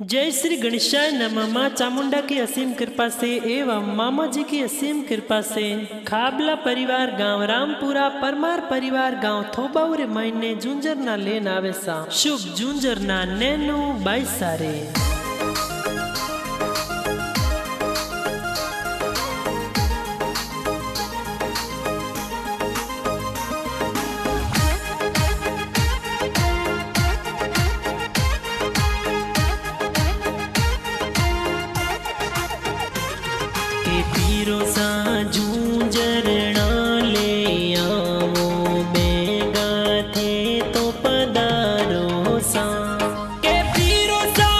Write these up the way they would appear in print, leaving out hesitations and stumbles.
जय श्री गणेशाय नमः। माँ चामुंडा की असीम कृपा से एवं मामा जी की असीम कृपा से खाबला परिवार गांव रामपुरा परमार परिवार गांव थोबाउरे महीने जूंजर ना लेन आवे सा शुभ जूंजर ना नैनो 22 सारे। पीरो सा जूंजरना ले आवो बेगा थे तो पधारो सा के पीरो सा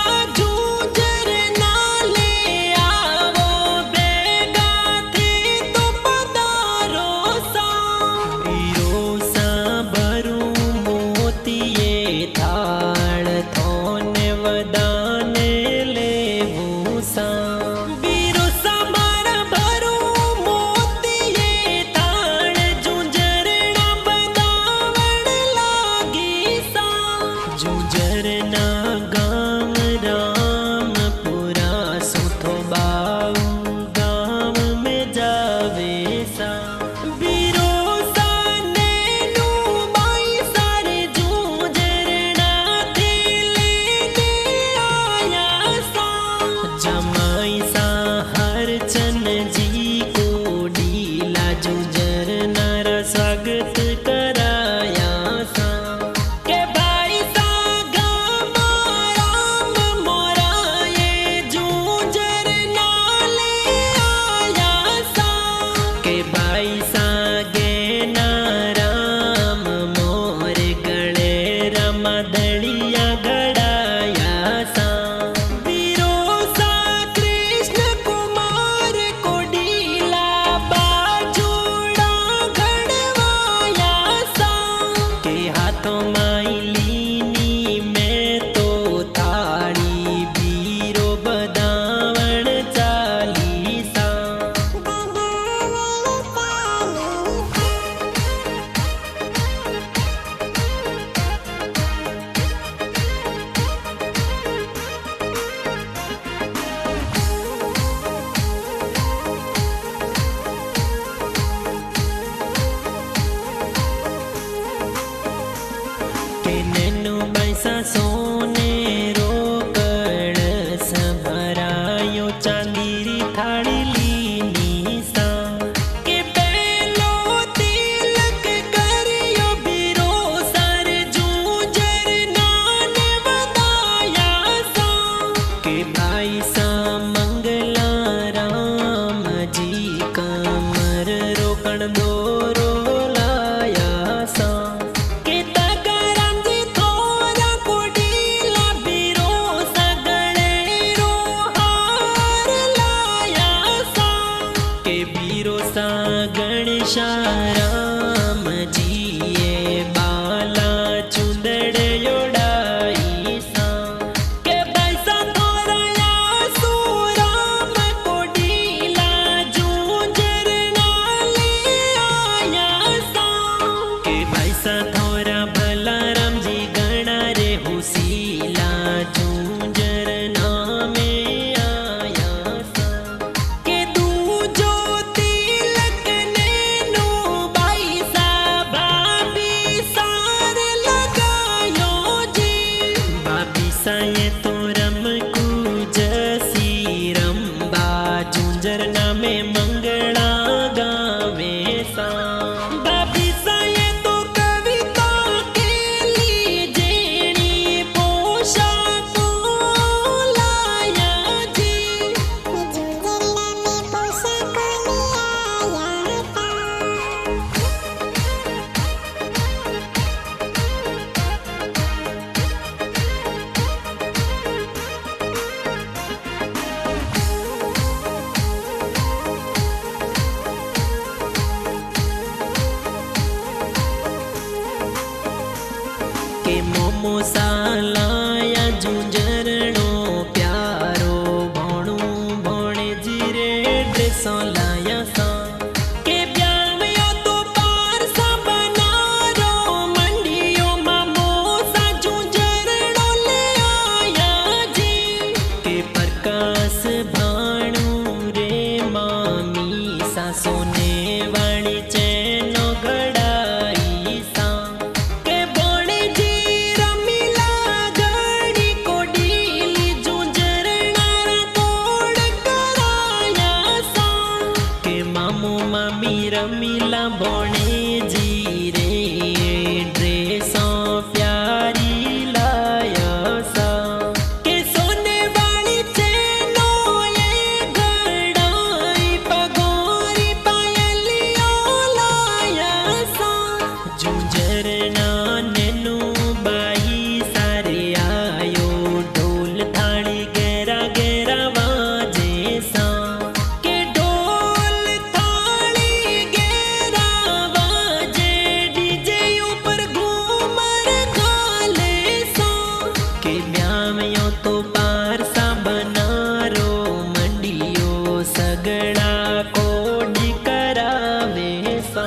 बनारो मंडियो सगड़ा कोडी करावे सा।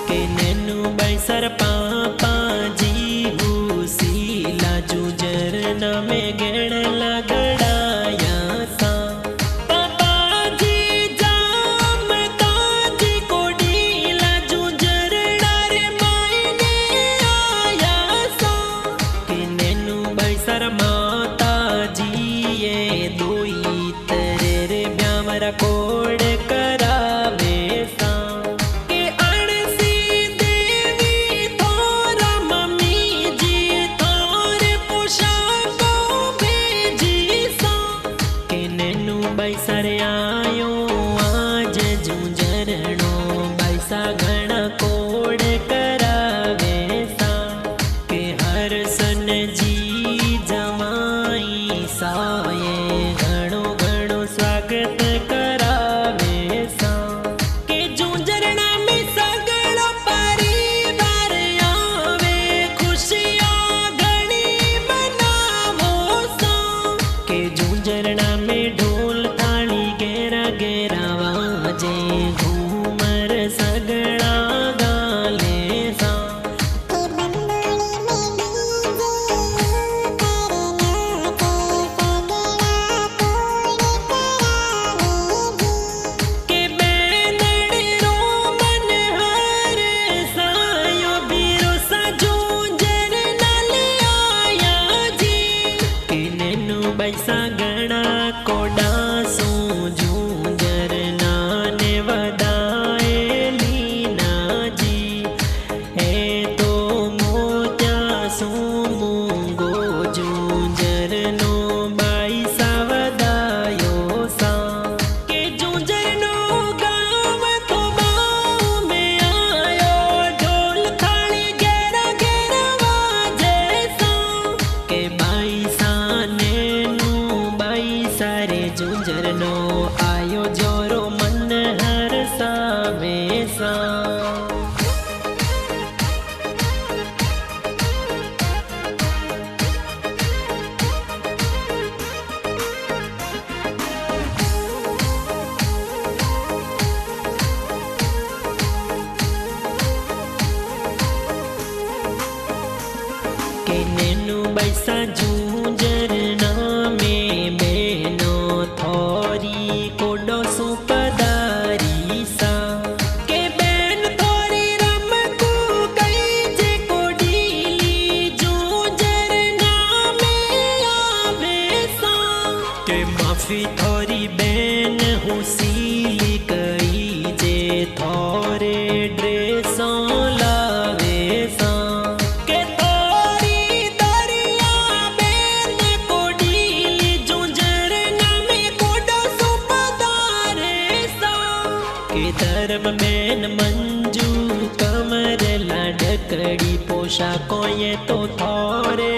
के नैनु बैसर पापा जी हुसीला जुजर न में गेण लगड़ाया सा। पापा जी जाम ताजी कोडीला जुजर डारे मायने आया सा। के नैनु बैसर माता जी ये दोई तेरे ब्यावर कोड करावे सा। बैसर आयो आज जूंजरणो बैसा घणा कोड करावे सा। के हर सन जी जमाई साये घणो घणो स्वागत करावे सा। के जूंजरणा में सगळो परिवार आवे खुशियां घणी मनावो सा। के जूंजरणा में गेरा वाजे घूमर सगड़ा गाले सा। के बेनड़ो मन हर सायो बीरो सा जूंजर नाले आया जी। के नैनु बैसा गणा कोडा सो जूंजर नाने वदाए लीना जी। ए तो मोत्या सो मूंगो जूंजर नो बाई सा वदायो सा। के जूंजर नो गाँव तो बाऊ में आयो ढोल थाली गेरा गेरा वाजे सा। के बाई सा नैनु बाई सारे जूंजर नो आयो जोरो मन हर सावे सा। के नैनु बैसा जूंजर ना में बेनो थोरी कोडो सुपदारी सा। के बेन थोरी रम को गई जे कोडीली जूंजर ना में आवे सा। के माफी थोरी बेन हुसीली कई जे थोरे ड्रेसों लावे सा। के थोरी दरिया बेन कोडीली जूंजर ना में कोडो सुपदारे सा। के धर्म बेन मंजू कमर लाडकड़ी पोशाकों ये तो थोरे